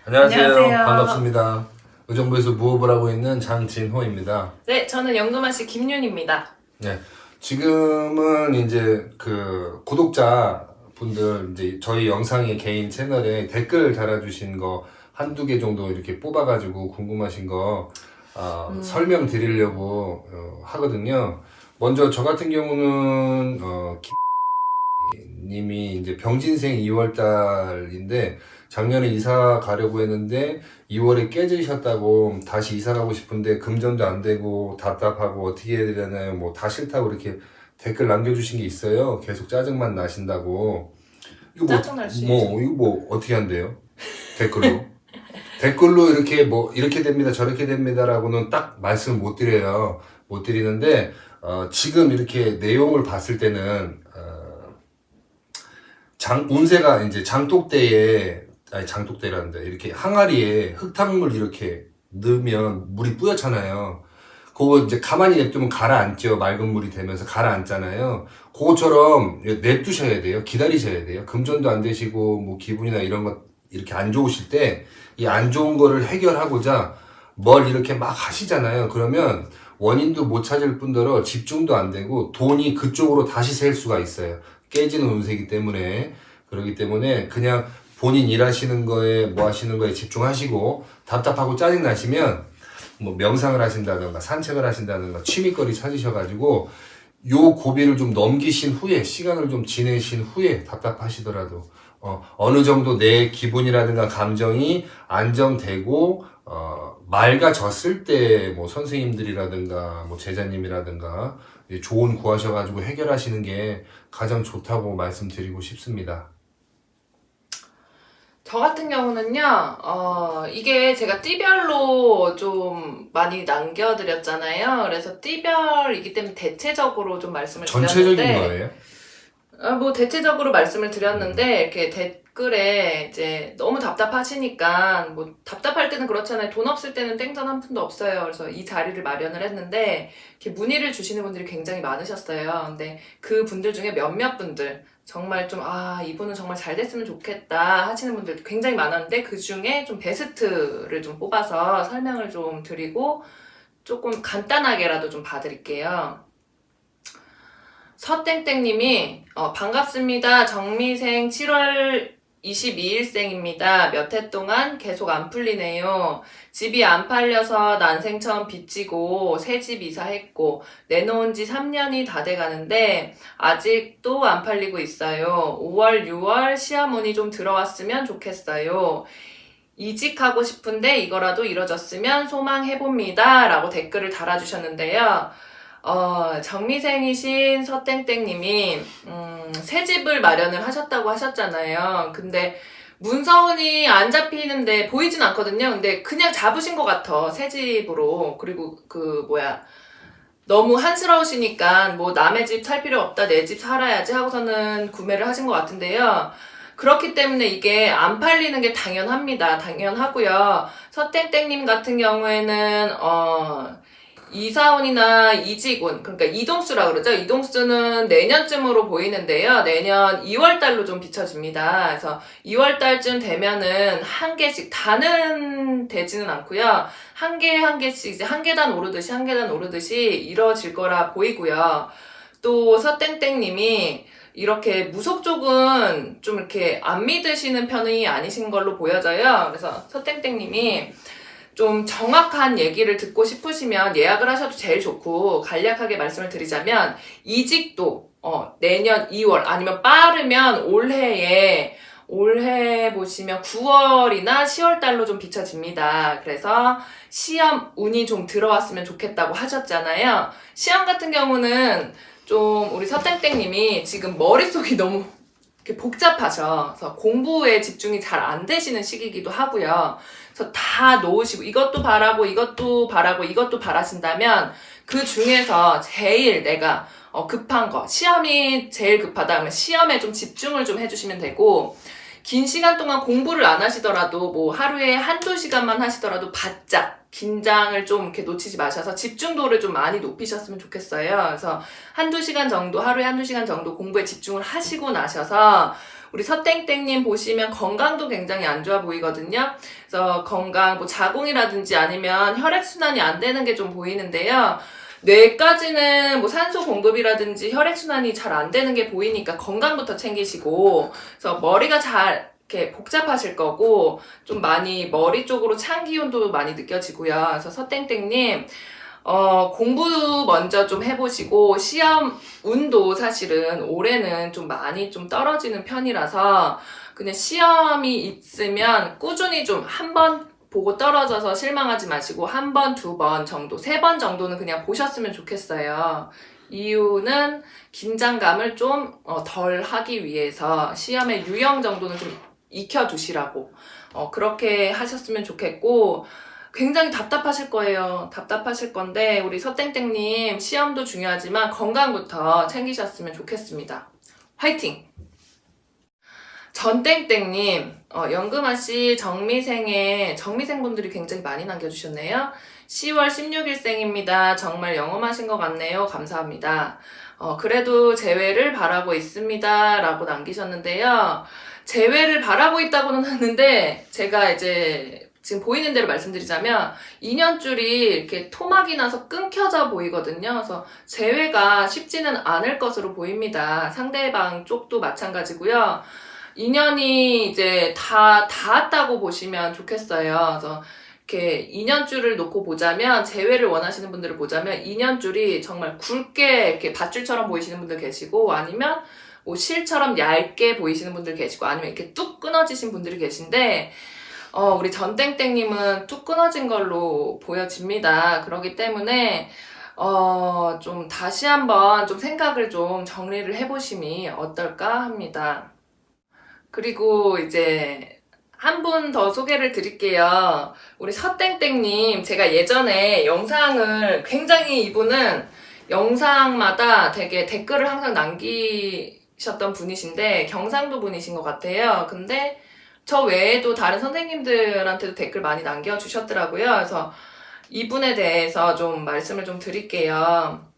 안녕하세요. 안녕하세요. 반갑습니다. 의정부에서 무업을 하고 있는 장진호입니다. 네, 저는 영도마씨 김윤입니다. 네. 지금은 이제 구독자 분들 이제 저희 영상의 개인 채널에 댓글 달아주신 거 한두 개 정도 이렇게 뽑아가지고 궁금하신 거 설명드리려고 하거든요. 먼저 저 같은 경우는 님이 이제 병진생 2월 달인데 작년에 이사 가려고 했는데 2월에 깨지셨다고 다시 이사 가고 싶은데 금전도 안 되고 답답하고 어떻게 해야 되나요? 뭐 다 싫다고 이렇게 댓글 남겨주신 게 있어요. 계속 짜증만 나신다고. 이거 짜증날 수 이거 뭐 어떻게 한대요? 댓글로. 댓글로 이렇게 이렇게 됩니다, 저렇게 됩니다라고는 딱 말씀 못 드려요. 못 드리는데 지금 이렇게 내용을 봤을 때는 운세가 이제 장독대라는데 이렇게 항아리에 흙탕물 이렇게 넣으면 물이 뿌옇잖아요. 그거 이제 가만히 냅두면 가라앉죠. 맑은 물이 되면서 가라앉잖아요. 그거처럼 냅두셔야 돼요. 기다리셔야 돼요. 금전도 안 되시고 뭐 기분이나 이런 것 이렇게 안 좋으실 때 이 안 좋은 거를 해결하고자 뭘 이렇게 막 하시잖아요. 그러면 원인도 못 찾을 뿐더러 집중도 안 되고 돈이 그쪽으로 다시 셀 수가 있어요. 깨지는 운세이기 때문에. 그렇기 때문에 그냥 본인 일하시는 거에 뭐 하시는 거에 집중하시고 답답하고 짜증 나시면 뭐 명상을 하신다든가 산책을 하신다든가 취미거리 찾으셔가지고 요 고비를 좀 넘기신 후에 시간을 좀 지내신 후에 답답하시더라도 어느 정도 내 기분이라든가 감정이 안정되고 맑아졌을 때 뭐 선생님들이라든가 뭐 제자님이라든가 조언 구하셔가지고 해결하시는 게 가장 좋다고 말씀드리고 싶습니다. 저 같은 경우는요, 이게 제가 띠별로 좀 많이 남겨드렸잖아요. 그래서 띠별이기 때문에 대체적으로 좀 말씀을 전체적인 드렸는데, 거예요? 뭐 대체적으로 말씀을 드렸는데, 이렇게 댓글에 이제 너무 답답하시니까, 뭐 답답할 때는 그렇잖아요. 돈 없을 때는 땡전 한 푼도 없어요. 그래서 이 자리를 마련을 했는데, 이렇게 문의를 주시는 분들이 굉장히 많으셨어요. 근데 그 분들 중에 몇몇 분들, 정말 좀, 이분은 정말 잘 됐으면 좋겠다 하시는 분들도 굉장히 많았는데, 그 중에 좀 베스트를 좀 뽑아서 설명을 좀 드리고, 조금 간단하게라도 좀 봐드릴게요. 서땡땡님이 반갑습니다. 정미생 7월 22일생입니다. 몇 해 동안 계속 안 풀리네요. 집이 안 팔려서 난생 처음 빚지고 새 집 이사했고 내놓은 지 3년이 다 돼가는데 아직도 안 팔리고 있어요. 5월, 6월 시어머니 좀 들어왔으면 좋겠어요. 이직하고 싶은데 이거라도 이뤄졌으면 소망해봅니다. 라고 댓글을 달아주셨는데요. 정미생이신 서땡땡님이, 새 집을 마련을 하셨다고 하셨잖아요. 근데, 문서운이 안 잡히는데 보이진 않거든요. 근데 그냥 잡으신 것 같아. 새 집으로. 그리고 너무 한스러우시니까 뭐 남의 집 살 필요 없다. 내 집 살아야지 하고서는 구매를 하신 것 같은데요. 그렇기 때문에 이게 안 팔리는 게 당연합니다. 당연하고요. 서땡땡님 같은 경우에는, 이사운이나 이직운, 그러니까 이동수라 그러죠. 이동수는 내년쯤으로 보이는데요. 내년 2월달로 좀 비춰집니다. 그래서 2월달쯤 되면은 한 개씩, 다는 되지는 않고요. 한 개씩 이제 한 계단 오르듯이 이뤄질 거라 보이고요. 또 서땡땡님이 이렇게 무속 쪽은 좀 이렇게 안 믿으시는 편이 아니신 걸로 보여져요. 그래서 서땡땡님이 좀 정확한 얘기를 듣고 싶으시면 예약을 하셔도 제일 좋고, 간략하게 말씀을 드리자면 이직도 내년 2월 아니면 빠르면 올해 보시면 9월이나 10월 달로 좀 비춰집니다. 그래서 시험 운이 좀 들어왔으면 좋겠다고 하셨잖아요. 시험 같은 경우는 좀 우리 서땡땡님이 지금 머릿속이 너무 이렇게 복잡하셔. 그래서 공부에 집중이 잘 안 되시는 시기이기도 하고요. 그래서 다 놓으시고 이것도 바라고 이것도 바라신다면 그 중에서 제일 내가 급한 거, 시험이 제일 급하다 그러면 시험에 좀 집중을 좀 해주시면 되고, 긴 시간 동안 공부를 안 하시더라도 뭐 하루에 한두 시간만 하시더라도 바짝 긴장을 좀 이렇게 놓치지 마셔서 집중도를 좀 많이 높이셨으면 좋겠어요. 그래서 하루에 한두 시간 정도 공부에 집중을 하시고 나셔서 우리 서땡땡님 보시면 건강도 굉장히 안 좋아 보이거든요. 그래서 건강, 뭐 자궁이라든지 아니면 혈액순환이 안 되는 게 좀 보이는데요. 뇌까지는 뭐 산소 공급이라든지 혈액순환이 잘 안 되는 게 보이니까 건강부터 챙기시고, 그래서 머리가 잘 이렇게 복잡하실 거고, 좀 많이 머리 쪽으로 찬 기운도 많이 느껴지고요. 그래서 서땡땡님, 공부 먼저 좀 해보시고, 시험 운도 사실은 올해는 좀 많이 좀 떨어지는 편이라서, 그냥 시험이 있으면 꾸준히 좀 한 번 보고 떨어져서 실망하지 마시고, 한 번, 두 번 정도, 세 번 정도는 그냥 보셨으면 좋겠어요. 이유는 긴장감을 좀 덜 하기 위해서 시험의 유형 정도는 좀 익혀두시라고, 그렇게 하셨으면 좋겠고, 굉장히 답답하실 거예요. 답답하실 건데 우리 서땡땡님 시험도 중요하지만 건강부터 챙기셨으면 좋겠습니다. 화이팅! 전땡땡님, 연금아씨 정미생분들이 굉장히 많이 남겨주셨네요. 10월 16일생입니다. 정말 영험하신 것 같네요. 감사합니다. 그래도 재회를 바라고 있습니다. 라고 남기셨는데요. 재회를 바라고 있다고는 하는데, 제가 이제 지금 보이는 대로 말씀드리자면, 2년줄이 이렇게 토막이 나서 끊겨져 보이거든요. 그래서 재회가 쉽지는 않을 것으로 보입니다. 상대방 쪽도 마찬가지고요. 2년이 이제 다 닿았다고 보시면 좋겠어요. 그래서 이렇게 2년줄을 놓고 보자면, 재회를 원하시는 분들을 보자면 2년줄이 정말 굵게 이렇게 밧줄처럼 보이시는 분들 계시고, 아니면 뭐 실처럼 얇게 보이시는 분들 계시고, 아니면 이렇게 뚝 끊어지신 분들이 계신데, 우리 전땡땡님은 뚝 끊어진 걸로 보여집니다. 그렇기 때문에 좀 다시 한번 좀 생각을 좀 정리를 해보심이 어떨까 합니다. 그리고 이제 한 분 더 소개를 드릴게요. 우리 서땡땡님, 제가 예전에 영상을 굉장히, 이분은 영상마다 되게 댓글을 항상 남기셨던 분이신데 경상도 분이신 것 같아요. 근데 저 외에도 다른 선생님들한테도 댓글 많이 남겨주셨더라고요. 그래서 이분에 대해서 좀 말씀을 좀 드릴게요.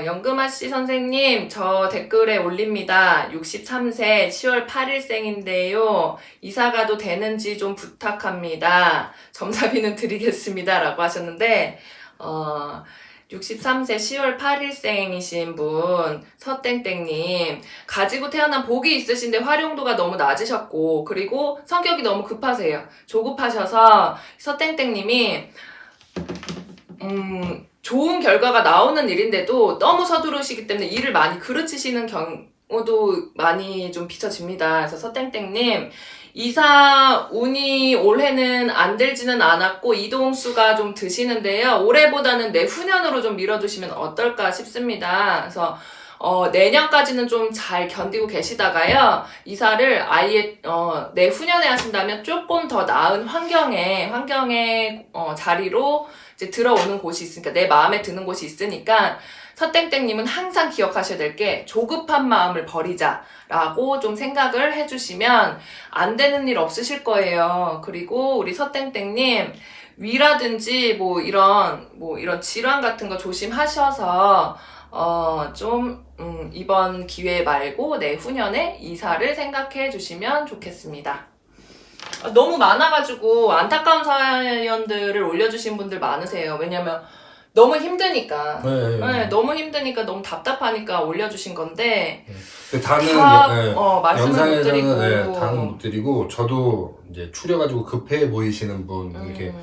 연금아씨 선생님, 저 댓글에 올립니다. 63세 10월 8일생인데요. 이사가도 되는지 좀 부탁합니다. 점사비는 드리겠습니다. 라고 하셨는데, 63세 10월 8일생이신 분, 서땡땡님, 가지고 태어난 복이 있으신데 활용도가 너무 낮으셨고, 그리고 성격이 너무 급하세요. 조급하셔서, 서땡땡님이, 좋은 결과가 나오는 일인데도 너무 서두르시기 때문에 일을 많이 그르치시는 경우도 많이 좀 비춰집니다. 그래서 서땡땡님, 이사 운이 올해는 안 들지는 않았고 이동수가 좀 드시는데요. 올해보다는 내후년으로 좀 밀어두시면 어떨까 싶습니다. 그래서 내년까지는 좀 잘 견디고 계시다가요. 이사를 아예 내후년에 하신다면 조금 더 나은 환경의 자리로 이제 들어오는 곳이 있으니까, 내 마음에 드는 곳이 있으니까, 서땡땡님은 항상 기억하셔야 될 게, 조급한 마음을 버리자라고 좀 생각을 해주시면 안 되는 일 없으실 거예요. 그리고 우리 서땡땡님, 위라든지 뭐 이런 질환 같은 거 조심하셔서 이번 기회 말고 내후년에 이사를 생각해 주시면 좋겠습니다. 너무 많아가지고 안타까운 사연들을 올려주신 분들 많으세요. 왜냐면 너무 힘드니까. 네, 너무 힘드니까, 너무 답답하니까 올려주신 건데, 다는 말씀을 못 드리고. 다는 못 드리고, 저도 이제 추려가지고 급해 보이시는 분, 이렇게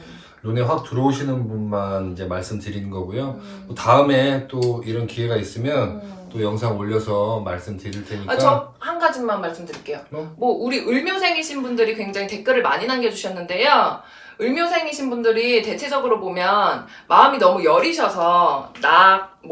눈에 확 들어오시는 분만 이제 말씀드리는 거고요. 다음에 또 이런 기회가 있으면 또 영상 올려서 말씀드릴 테니까. 저 한 가지만 말씀드릴게요. 우리 을묘생이신 분들이 굉장히 댓글을 많이 남겨주셨는데요. 을묘생이신 분들이 대체적으로 보면 마음이 너무 여리셔서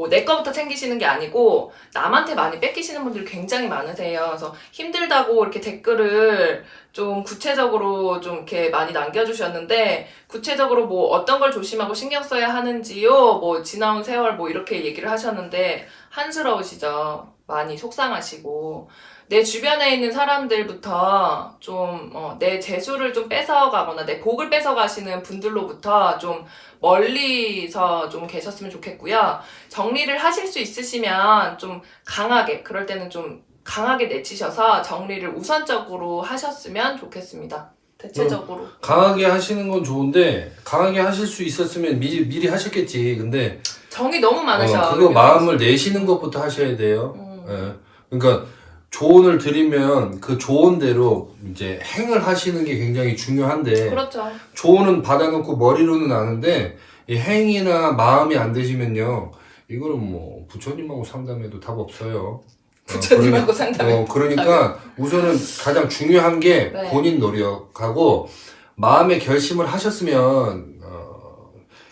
내 거부터 챙기시는 게 아니고 남한테 많이 뺏기시는 분들이 굉장히 많으세요. 그래서 힘들다고 이렇게 댓글을 좀 구체적으로 좀 이렇게 많이 남겨주셨는데, 구체적으로 뭐 어떤 걸 조심하고 신경 써야 하는지요, 뭐 지나온 세월 뭐 이렇게 얘기를 하셨는데 한스러우시죠. 많이 속상하시고, 내 주변에 있는 사람들부터 좀 내 재수를 좀 뺏어가거나 내 복을 뺏어가시는 분들로부터 좀 멀리서 좀 계셨으면 좋겠고요. 정리를 하실 수 있으시면 좀 강하게, 그럴 때는 좀 강하게 내치셔서 정리를 우선적으로 하셨으면 좋겠습니다. 대체적으로. 강하게 하시는 건 좋은데 강하게 하실 수 있었으면 미리 하셨겠지. 근데 정이 너무 많으셔. 그거 마음을 내시는 것부터 하셔야 돼요. 예. 그러니까 조언을 드리면 그 조언대로 이제 행을 하시는 게 굉장히 중요한데 그렇죠. 조언은 받아놓고 머리로는 아는데 이 행이나 마음이 안 되시면요 이거는 뭐 부처님하고 상담해도 답 없어요. 부처님하고 상담해. 그러니까 우선은 가장 중요한 게 네. 본인 노력하고 마음의 결심을 하셨으면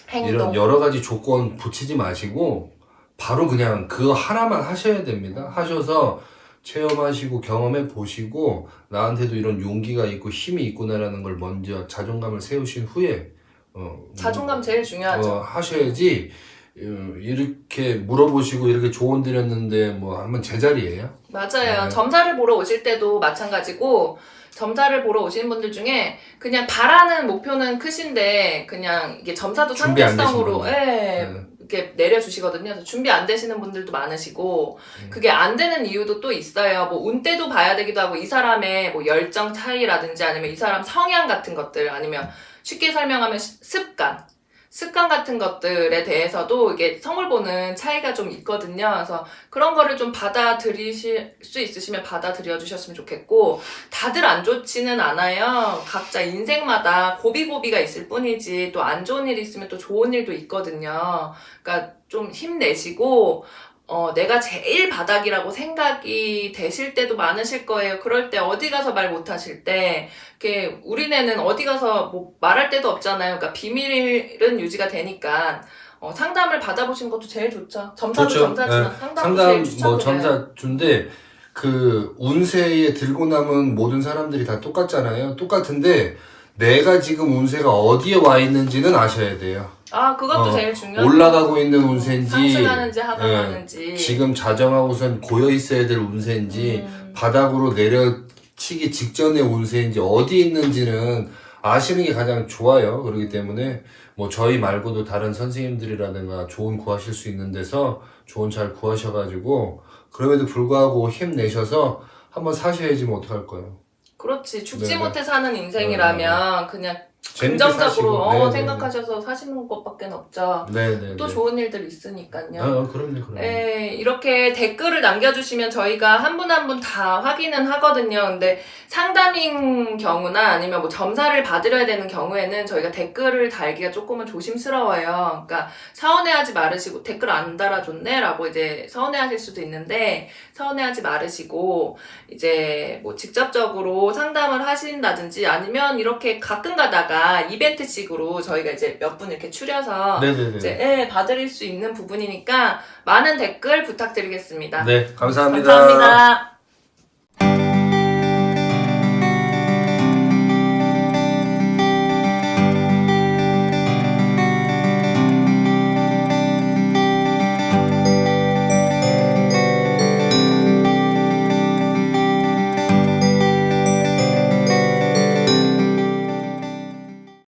행동. 이런 여러 가지 조건 붙이지 마시고 바로 그냥 그거 하나만 하셔야 됩니다. 하셔서 체험하시고 경험해 보시고 나한테도 이런 용기가 있고 힘이 있구나라는 걸 먼저 자존감을 세우신 후에 자존감 제일 중요하죠. 하셔야지 이렇게 물어보시고 이렇게 조언 드렸는데 뭐 하면 제자리예요. 맞아요. 네. 점사를 보러 오실 때도 마찬가지고 점사를 보러 오시는 분들 중에 그냥 바라는 목표는 크신데 그냥 이게 점사도 준비 안 되신 상대성으로 분들. 이렇게 내려주시거든요. 그래서 준비 안 되시는 분들도 많으시고 그게 안 되는 이유도 또 있어요. 뭐 운때도 봐야 되기도 하고 이 사람의 뭐 열정 차이라든지 아니면 이 사람 성향 같은 것들 아니면 쉽게 설명하면 습관 같은 것들에 대해서도 이게 성을 보는 차이가 좀 있거든요. 그래서 그런 거를 좀 받아들이실 수 있으시면 받아들여 주셨으면 좋겠고 다들 안 좋지는 않아요. 각자 인생마다 고비고비가 있을 뿐이지 또 안 좋은 일이 있으면 또 좋은 일도 있거든요. 그러니까 좀 힘내시고 내가 제일 바닥이라고 생각이 되실 때도 많으실 거예요. 그럴 때 어디 가서 말 못하실 때, 이렇게 우리네는 어디 가서 뭐 말할 데도 없잖아요. 그러니까 비밀은 유지가 되니까 상담을 받아보시는 것도 제일 좋죠. 점사도 좋죠. 점사지만 네. 상담도 상담 제일 뭐 추천드려요. 점사주인데 그 운세에 들고 남은 모든 사람들이 다 똑같잖아요. 똑같은데 내가 지금 운세가 어디에 와 있는지는 아셔야 돼요. 아, 그것도 제일 중요해요. 올라가고 있는 운세인지 상승하는지 하강하는지. 지금 자정하고선 고여 있어야 될 운세인지 바닥으로 내려치기 직전의 운세인지 어디 있는지는 아시는 게 가장 좋아요. 그렇기 때문에 뭐 저희 말고도 다른 선생님들이라든가 조언 구하실 수 있는 데서 조언 잘 구하셔가지고 그럼에도 불구하고 힘내셔서 한번 사셔야지 뭐 어떡할 거예요. 그렇지. 죽지 네네. 못해 사는 인생이라면 그냥 재밌게 긍정적으로 사시고. 네네네. 생각하셔서 사시는 것밖에 없죠. 네네. 또 좋은 일들 있으니까요. 그럼요. 네, 이렇게 댓글을 남겨주시면 저희가 한 분 한 분 다 확인은 하거든요. 근데 상담인 경우나 아니면 뭐 점사를 받으려야 되는 경우에는 저희가 댓글을 달기가 조금은 조심스러워요. 그러니까 서운해하지 말으시고 댓글 안 달아줬네? 라고 이제 서운해하실 수도 있는데 서운해하지 말으시고 이제 뭐 직접적으로 상담을 하신다든지 아니면 이렇게 가끔 가다가 이벤트식으로 저희가 이제 몇 분 이렇게 추려서 네네네. 이제 받을 수 있는 부분이니까 많은 댓글 부탁드리겠습니다. 네, 감사합니다. 감사합니다.